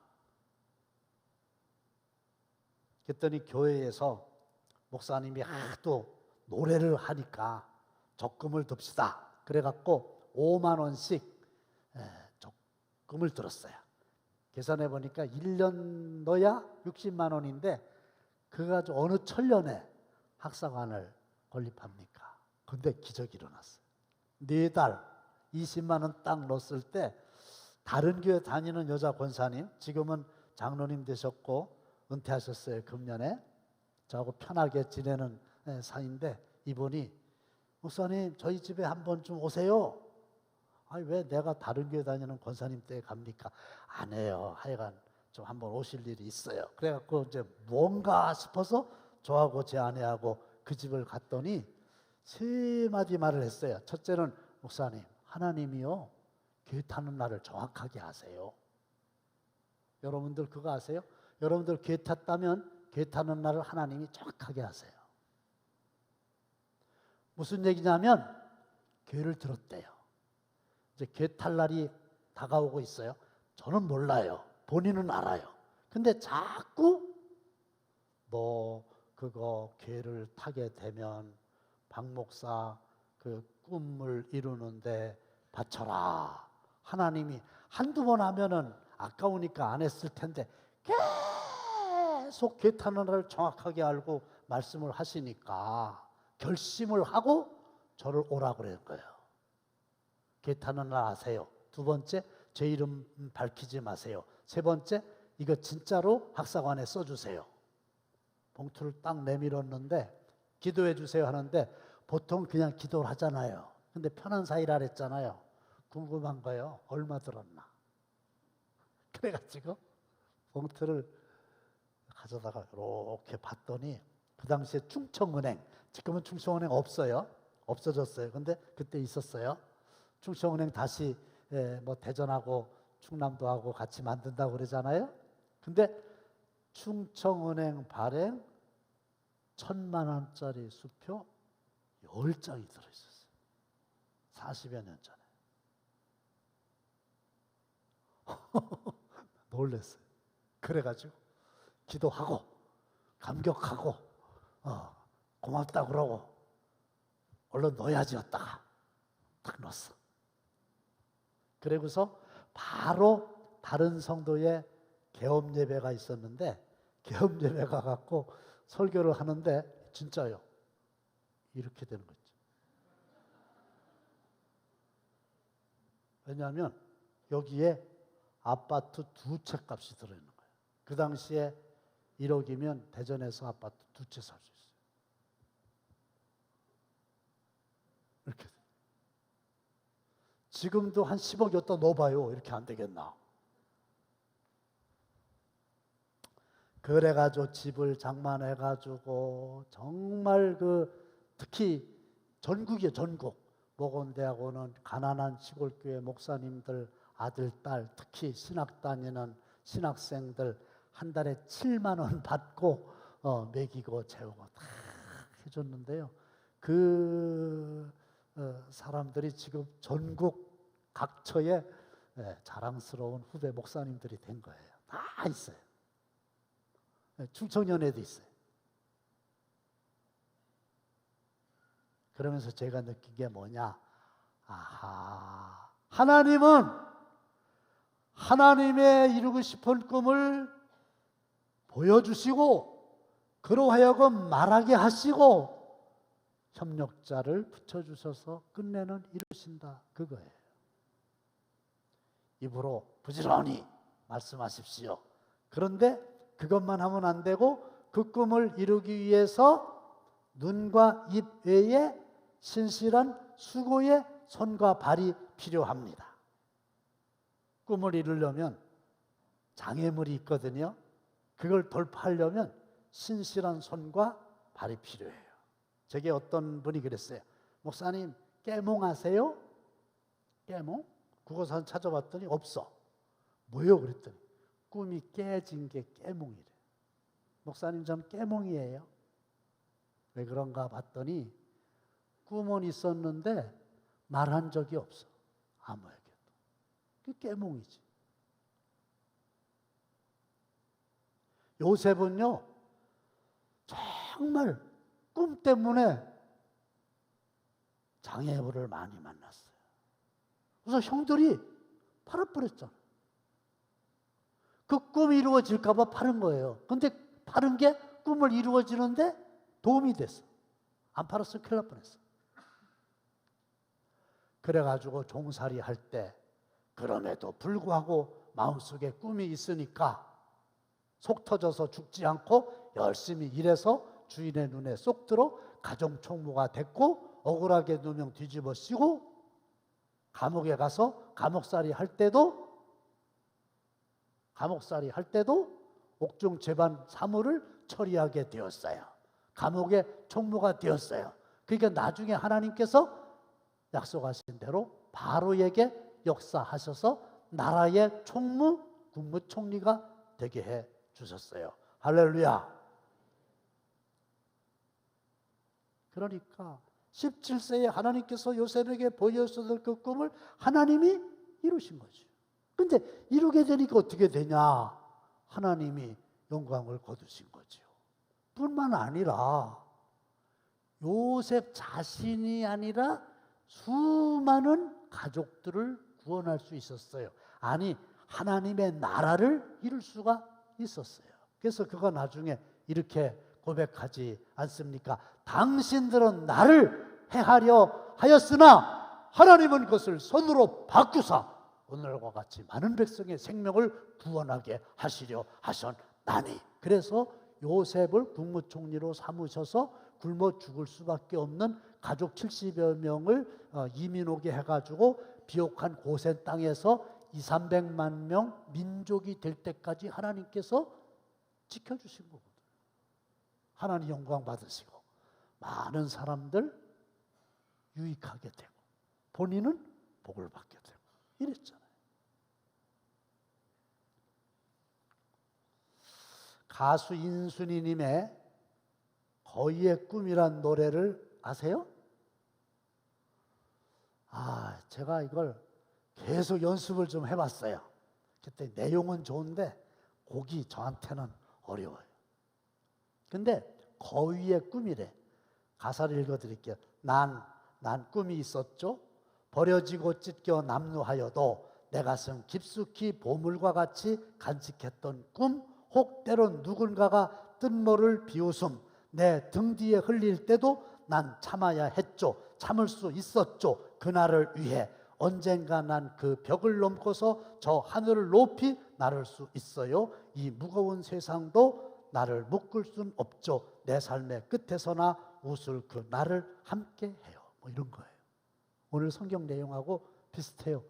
그랬더니 교회에서 목사님이 하도 노래를 하니까 적금을 듭시다. 그래갖고 5만 원씩 적금을 들었어요. 계산해 보니까 1년 넣어야 60만 원인데 그거 가지고 어느 천년에 학사관을 건립합니까? 근데 기적이 일어났어요. 4달 20만 원 딱 넣었을 때 다른 교회 다니는 여자 권사님, 지금은 장로님 되셨고 은퇴하셨어요. 금년에. 저하고 편하게 지내는 사이인데 이분이 목사님 저희 집에 한번 좀 오세요. 아니 왜 내가 다른 교회 다니는 권사님 댁에 갑니까? 안 해요. 하여간 좀 한번 오실 일이 있어요. 그래갖고 이제 뭔가 싶어서 저하고 제 아내하고 그 집을 갔더니 3마디 말을 했어요. 첫째는 목사님 하나님이요 교회 타는 날을 정확하게 아세요. 여러분들 그거 아세요? 여러분들 교회 탔다면 교회 타는 날을 하나님이 정확하게 아세요. 무슨 얘기냐면 교회를 들었대요. 이제 교회 탈 날이 다가오고 있어요. 저는 몰라요. 본인은 알아요. 근데 자꾸 너 그거 교회를 타게 되면 박 목사 그 꿈을 이루는데 바쳐라. 하나님이 한두 번 하면은 아까우니까 안 했을 텐데 계속 교회 타는 날을 정확하게 알고 말씀을 하시니까 결심을 하고 저를 오라고 그런 거예요. 교회 타는 날 아세요. 두 번째, 제 이름 밝히지 마세요. 세 번째, 이거 진짜로 학사관에 써주세요. 봉투를 딱 내밀었는데 기도해 주세요 하는데 보통 그냥 기도를 하잖아요. 근데 편한 사이라 그랬잖아요. 궁금한 거예요. 얼마 들었나. 그래가지고 봉투를 가져다가 이렇게 봤더니 그 당시에 충청은행, 지금은 충청은행 없어요. 없어졌어요. 근데 그때 있었어요. 충청은행 다시 뭐 대전하고 충남도하고 같이 만든다고 그러잖아요. 근데 충청은행 발행 1,000만 원짜리 수표 10장이 들어있었어요. 40여 년 전에. 놀랐어요. 그래가지고 기도하고 감격하고 고맙다 그러고 얼른 넣어야지 였다가 딱 넣었어. 그리고서 바로 다른 성도의 개업 예배가 있었는데 개업 예배 가갖고 설교를 하는데 진짜요. 이렇게 되는 거죠. 왜냐하면 여기에 아파트 2채 값이 들어있는 거예요. 그 당시에 1억이면 대전에서 아파트 2채 살 수 있어요. 이렇게. 지금도 한 10억 여기다 넣어봐요. 이렇게 안 되겠나. 그래가지고 집을 장만해가지고 정말 특히 전국이에요. 전국. 목원대하고는 가난한 시골교회 목사님들 아들, 딸, 특히 신학 다니는 신학생들 한 달에 7만 원 받고 먹이고 재우고 다 해줬는데요. 사람들이 지금 전국 각처에 자랑스러운 후배 목사님들이 된 거예요. 다 있어요. 충청연에도 있어요. 그러면서 제가 느낀 게 뭐냐? 아하, 하나님은 하나님의 이루고 싶은 꿈을 보여주시고 그러하여금 말하게 하시고 협력자를 붙여주셔서 끝내는 이루신다. 그거예요. 입으로 부지런히 말씀하십시오. 그런데 그것만 하면 안 되고 그 꿈을 이루기 위해서 눈과 입 외에 신실한 수고의 손과 발이 필요합니다. 꿈을 이루려면 장애물이 있거든요. 그걸 돌파하려면 신실한 손과 발이 필요해요. 제게 어떤 분이 그랬어요. 목사님 깨몽하세요? 깨몽? 국어사전 찾아봤더니 없어. 뭐요? 그랬더니 꿈이 깨진 게 깨몽이래. 목사님 전 깨몽이에요. 왜 그런가 봤더니 꿈은 있었는데 말한 적이 없어. 아무에게도. 그게 깨몽이지. 요셉은요 정말 꿈 때문에 장애물을 많이 만났어요. 그래서 형들이 팔아버렸잖아. 그 꿈이 이루어질까 봐 파는 거예요. 근데 파는 게 꿈을 이루어지는데 도움이 됐어. 안 팔았으면 큰일 날 뻔했어. 그래가지고 종살이 할 때 그럼에도 불구하고 마음속에 꿈이 있으니까 속 터져서 죽지 않고 열심히 일해서 주인의 눈에 쏙 들어 가정 총무가 됐고, 억울하게 누명 뒤집어 씌고 감옥에 가서 감옥살이 할 때도 옥중 재반 사무를 처리하게 되었어요. 감옥의 총무가 되었어요. 그러니까 나중에 하나님께서 약속하신 대로 바로에게 역사하셔서 나라의 총무, 국무총리가 되게 해 주셨어요. 할렐루야. 그러니까 17세에 하나님께서 요셉에게 보여주셨던 그 꿈을 하나님이 이루신 거죠. 근데 이루게 되니까 어떻게 되냐? 하나님이 영광을 거두신 거죠. 뿐만 아니라 요셉 자신이 아니라 수많은 가족들을 구원할 수 있었어요. 아니, 하나님의 나라를 이룰 수가 있었어요. 그래서 그가 나중에 이렇게 고백하지 않습니까? 당신들은 나를 해하려 하였으나 하나님은 그것을 손으로 바꾸사 오늘과 같이 많은 백성의 생명을 구원하게 하시려 하셨나니. 그래서 요셉을 국무총리로 삼으셔서 굶어 죽을 수밖에 없는 가족 70여 명을 이민 오게 해가지고 비옥한 고센 땅에서 200~300만 명 민족이 될 때까지 하나님께서 지켜주신 거거든요. 하나님 영광 받으시고 많은 사람들 유익하게 되고 본인은 복을 받게 되고 이랬잖아요. 가수 인순이님의 거위의 꿈이란 노래를 아세요? 제가 이걸 계속 연습을 좀 해봤어요. 그때 내용은 좋은데 곡이 저한테는 어려워요. 근데 거위의 꿈이래. 가사를 읽어드릴게요. 난 꿈이 있었죠. 버려지고 찢겨 남루하여도 내 가슴 깊숙이 보물과 같이 간직했던 꿈, 혹 때론 누군가가 뜬모를 비웃음, 내 등 뒤에 흘릴 때도 난 참아야 했죠. 참을 수 있었죠. 그날을 위해 언젠가 난 그 벽을 넘고서 저 하늘을 높이 나를 수 있어요. 이 무거운 세상도 나를 묶을 순 없죠. 내 삶의 끝에서나 웃을 그 나를 함께 해요. 뭐 이런 거예요. 오늘 성경 내용하고 비슷해요.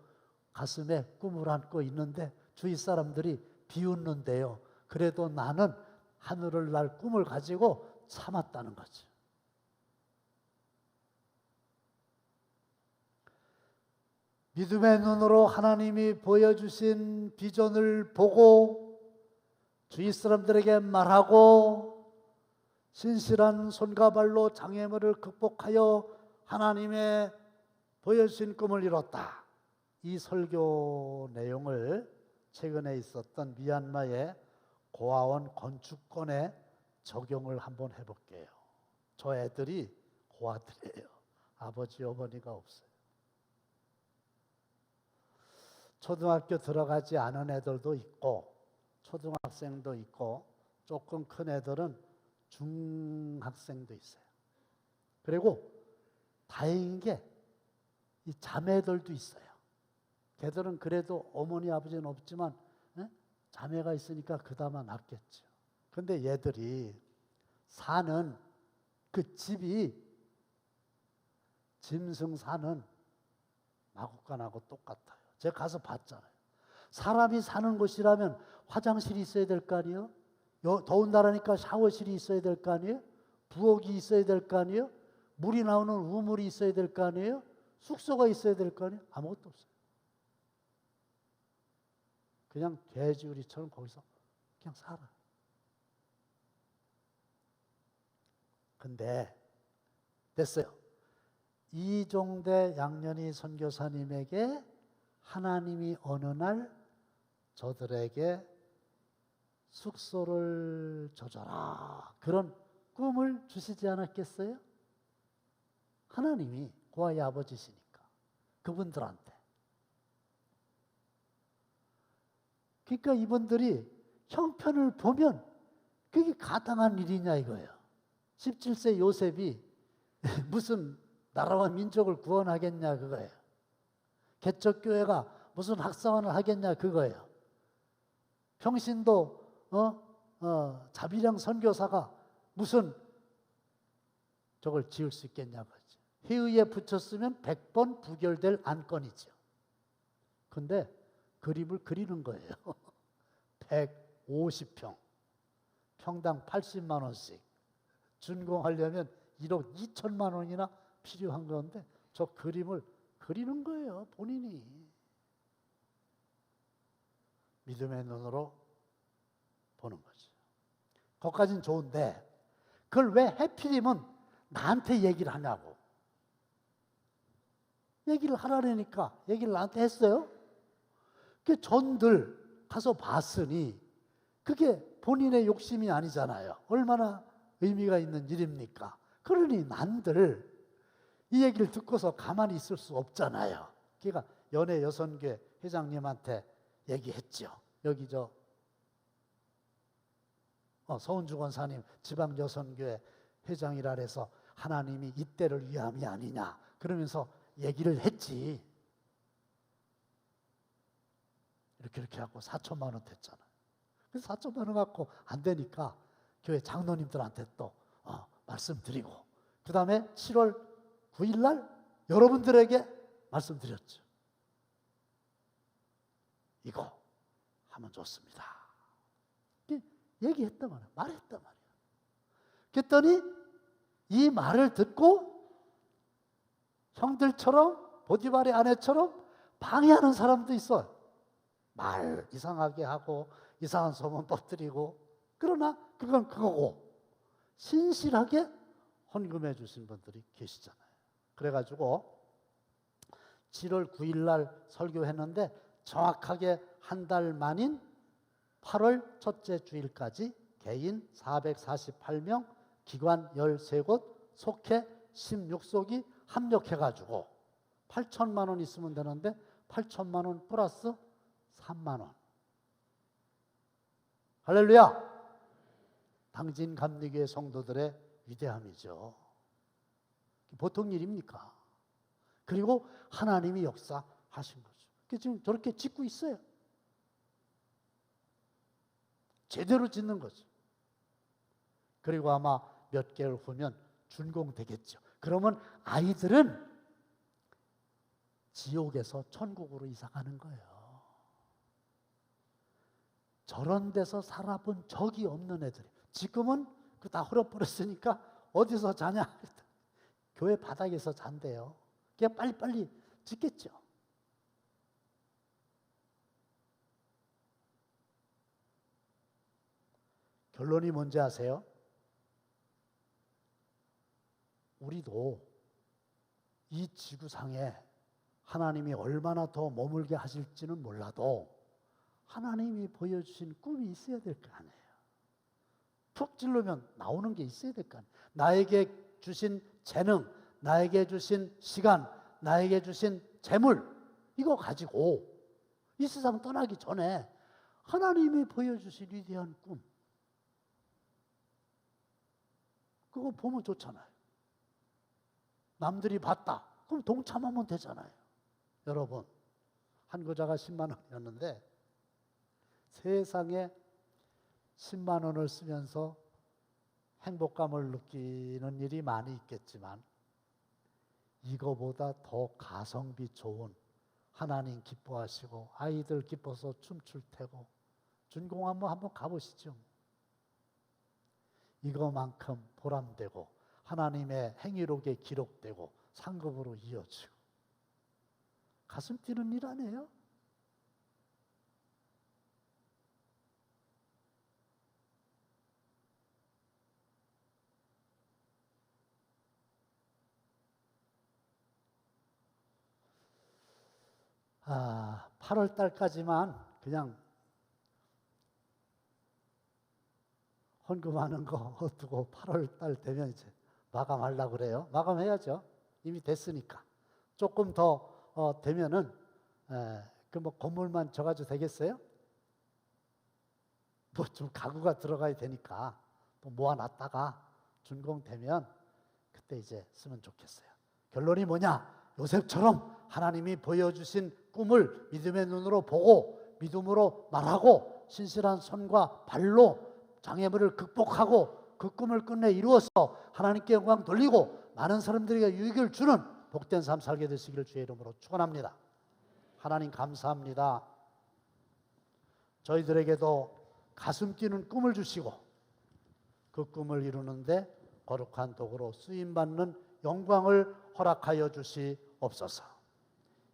가슴에 꿈을 안고 있는데 주위 사람들이 비웃는데요. 그래도 나는 하늘을 날 꿈을 가지고 참았다는 거죠. 믿음의 눈으로 하나님이 보여주신 비전을 보고 주위 사람들에게 말하고 신실한 손과 발로 장애물을 극복하여 하나님의 보여주신 꿈을 이뤘다. 이 설교 내용을 최근에 있었던 미얀마의 고아원 건축권에 적용을 한번 해볼게요. 저 애들이 고아들이에요. 아버지 어머니가 없어요. 초등학교 들어가지 않은 애들도 있고 초등학생도 있고 조금 큰 애들은 중학생도 있어요. 그리고 다행인 게 이 자매들도 있어요. 걔들은 그래도 어머니 아버지는 없지만 자매가 있으니까 그나마 낫겠죠. 근데 얘들이 사는 그 집이 짐승 사는 마구간하고 똑같아요. 제가 가서 봤잖아요. 사람이 사는 곳이라면 화장실이 있어야 될 거 아니에요? 더운 나라니까 샤워실이 있어야 될 거 아니에요? 부엌이 있어야 될 거 아니에요? 물이 나오는 우물이 있어야 될 거 아니에요? 숙소가 있어야 될 거 아니에요? 아무것도 없어요. 그냥 돼지우리처럼 거기서 그냥 살아. 근데 됐어요. 이종대 양년희 선교사님에게 하나님이 어느 날 저들에게 숙소를 줘줘라 그런 꿈을 주시지 않았겠어요? 하나님이 고아의 아버지시니까 그분들한테. 그러니까 이분들이 형편을 보면 그게 가당한 일이냐 이거예요. 17세 요셉이 무슨 나라와 민족을 구원하겠냐 그거예요. 개척교회가 무슨 학사원을 하겠냐 그거예요. 평신도 자비량 선교사가 무슨 저걸 지을 수 있겠냐 그거죠. 회의에 붙였으면 100번 부결될 안건이죠. 근데 그림을 그리는 거예요. 150평, 평당 80만 원씩 준공하려면 1억 2천만 원이나 필요한 건데 저 그림을 그리는 거예요. 본인이. 믿음의 눈으로 보는 거죠. 거기까지는 좋은데 그걸 왜 해필이면 나한테 얘기를 하냐고. 얘기를 하라니까 얘기를 나한테 했어요. 그 전들 가서 봤으니 그게 본인의 욕심이 아니잖아요. 얼마나 의미가 있는 일입니까? 그러니 난들 이 얘기를 듣고서 가만히 있을 수 없잖아요. 그러니까 연애 여선교회 회장님한테 얘기했죠. 여기 서은주 권사님 지방 여선교회 회장이라 해서 하나님이 이때를 위함이 아니냐 그러면서 얘기를 했지. 이렇게 하고 4천만 원 됐잖아요. 그래서 4천만 원 갖고 안 되니까 교회 장로님들한테 또 말씀드리고 그 다음에 7월 9일 날 여러분들에게 말씀드렸죠. 이거 하면 좋습니다. 얘기했단 말이야. 말했단 말이야. 그랬더니 이 말을 듣고 형들처럼 보디발의 아내처럼 방해하는 사람도 있어요. 말 이상하게 하고 이상한 소문 퍼뜨리고 그러나 그건 그거고 신실하게 헌금해 주신 분들이 계시잖아요. 그래가지고 7월 9일 날 설교했는데 정확하게 한 달 만인 8월 첫째 주일까지 개인 448명, 기관 13곳, 속회 16속이 합력해가지고 8천만 원 있으면 되는데 8천만 원 플러스 3만 원. 할렐루야! 당진 감리교회 성도들의 위대함이죠. 보통 일입니까? 그리고 하나님이 역사하신 거죠. 지금 저렇게 짓고 있어요. 제대로 짓는 거죠. 그리고 아마 몇 개월 후면 준공되겠죠. 그러면 아이들은 지옥에서 천국으로 이사 가는 거예요. 저런 데서 살아본 적이 없는 애들이. 지금은 그 다 흘러버렸으니까 어디서 자냐? 교회 바닥에서 잔대요. 그냥 빨리빨리 짓겠죠. 결론이 뭔지 아세요? 우리도 이 지구상에 하나님이 얼마나 더 머물게 하실지는 몰라도 하나님이 보여주신 꿈이 있어야 될 거 아니에요. 푹 찔르면 나오는 게 있어야 될 거 아니에요. 나에게 주신 재능, 나에게 주신 시간, 나에게 주신 재물 이거 가지고 이 세상 떠나기 전에 하나님이 보여주신 위대한 꿈 그거 보면 좋잖아요. 남들이 봤다. 그럼 동참하면 되잖아요. 여러분, 한 거자가 10만 원이었는데 세상에 10만 원을 쓰면서 행복감을 느끼는 일이 많이 있겠지만 이거보다 더 가성비 좋은 하나님 기뻐하시고 아이들 기뻐서 춤출 테고 준공하면 한번 가보시죠. 이거만큼 보람되고 하나님의 행위록에 기록되고 상급으로 이어지고 가슴 뛰는 일 아니에요? 아, 8월 달까지만 그냥 헌금하는 거 두고 8월 달 되면 이제 마감하려고 그래요. 마감해야죠. 이미 됐으니까. 조금 더 되면은 그 뭐 건물만 져가지고 되겠어요? 뭐 좀 가구가 들어가야 되니까 또 모아놨다가 준공되면 그때 이제 쓰면 좋겠어요. 결론이 뭐냐? 요셉처럼 하나님이 보여주신 꿈을 믿음의 눈으로 보고 믿음으로 말하고 신실한 손과 발로 장애물을 극복하고 그 꿈을 끝내 이루어서 하나님께 영광 돌리고 많은 사람들에게 유익을 주는 복된 삶 살게 되시기를 주의 이름으로 축원합니다. 하나님 감사합니다. 저희들에게도 가슴 뛰는 꿈을 주시고 그 꿈을 이루는데 거룩한 도구로 쓰임받는 영광을 허락하여 주시옵소서.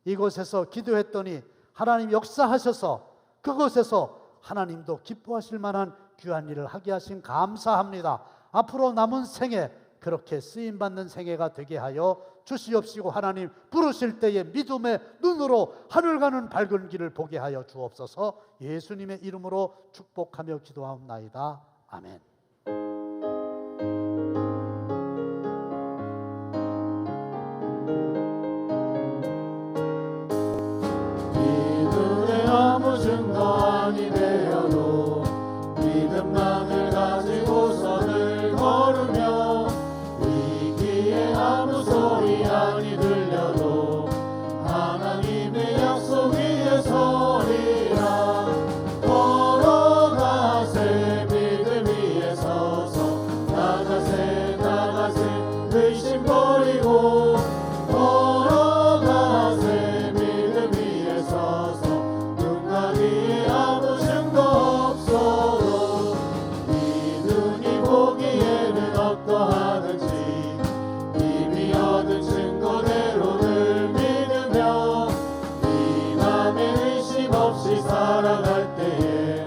이곳에서 기도했더니 하나님 역사하셔서 그곳에서 하나님도 기뻐하실 만한 귀한 일을 하게 하신 감사합니다. 앞으로 남은 생애 그렇게 쓰임받는 생애가 되게 하여 주시옵시고 하나님 부르실 때에 믿음의 눈으로 하늘 가는 밝은 길을 보게 하여 주옵소서. 예수님의 이름으로 축복하며 기도하옵나이다. 아멘. 믿음의 아무 증거 아니 되어도 믿음만을 가지고 선을 걸으며 위기에 아무 소리 아니 들려도 하나님의 약속 위에 서리라. 걸어가세 믿음 위에 서서 나가세 나가세 의심 버리고 걸어가세 믿음 위에 서서 눈과 귀에 아무 증거 없어도 이 눈이 보기에는 어떠하든지 이미 얻은 증거대로를 믿으며 이 맘에 의심 없이 살아갈 때에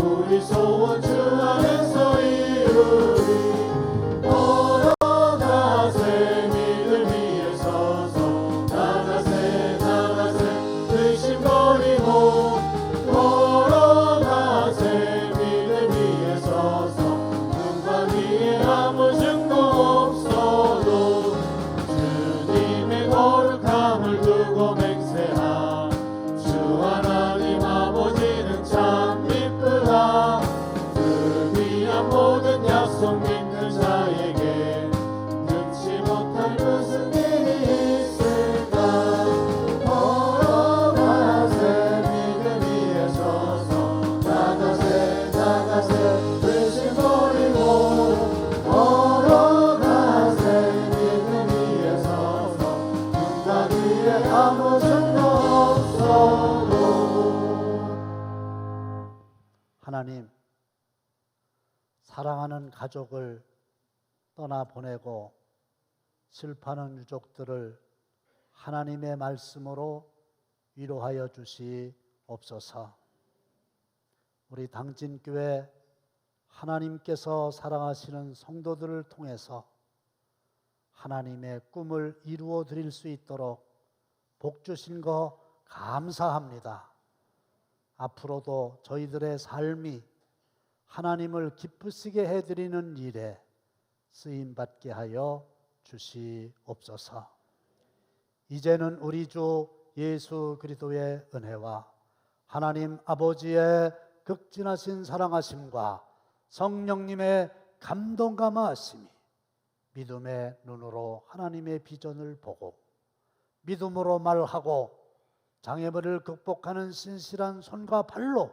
우리 소원 주 안에서 이루리. 걸어가세 믿음 위에 서서 나가세 나가세 의심 버리고 걸어가세 믿음 위에 서서 눈과 귀에 아무 증거 없어도 주님의 거룩함을 두고 맹세하. 주 하나님 아버지는 참 기쁘다. 그 귀한 모든 약속 믿는 자에게 능치 못할 무슨 일이 있을까. 걸어가세 믿음 위에 서서 나가세 나가세 의심 버리고 걸어가세 믿음 위에 서서 눈과 귀에 아무 증거 없어도. 하나님, 사랑하는 가족을 떠나보내고 슬퍼하는 유족들을 하나님의 말씀으로 위로하여 주시옵소서. 우리 당진교회 하나님께서 사랑하시는 성도들을 통해서 하나님의 꿈을 이루어 드릴 수 있도록 복 주신 거 감사합니다. 앞으로도 저희들의 삶이 하나님을 기쁘시게 해드리는 일에 쓰임받게 하여 주시옵소서. 이제는 우리 주 예수 그리스도의 은혜와 하나님 아버지의 극진하신 사랑하심과 성령님의 감동감화하심이 믿음의 눈으로 하나님의 비전을 보고 믿음으로 말하고 장애물을 극복하는 신실한 손과 발로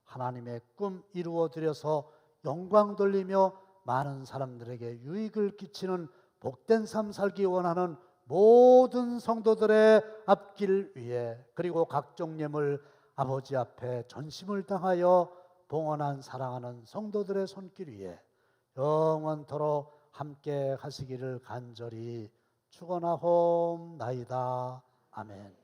하나님의 꿈 이루어 드려서 영광 돌리며 많은 사람들에게 유익을 끼치는 복된 삶 살기 원하는 모든 성도들의 앞길 위에 그리고 각종 예물 아버지 앞에 전심을 당하여 봉헌한 사랑하는 성도들의 손길 위에 영원토록 함께 하시기를 간절히 축원하옵나이다. 아멘.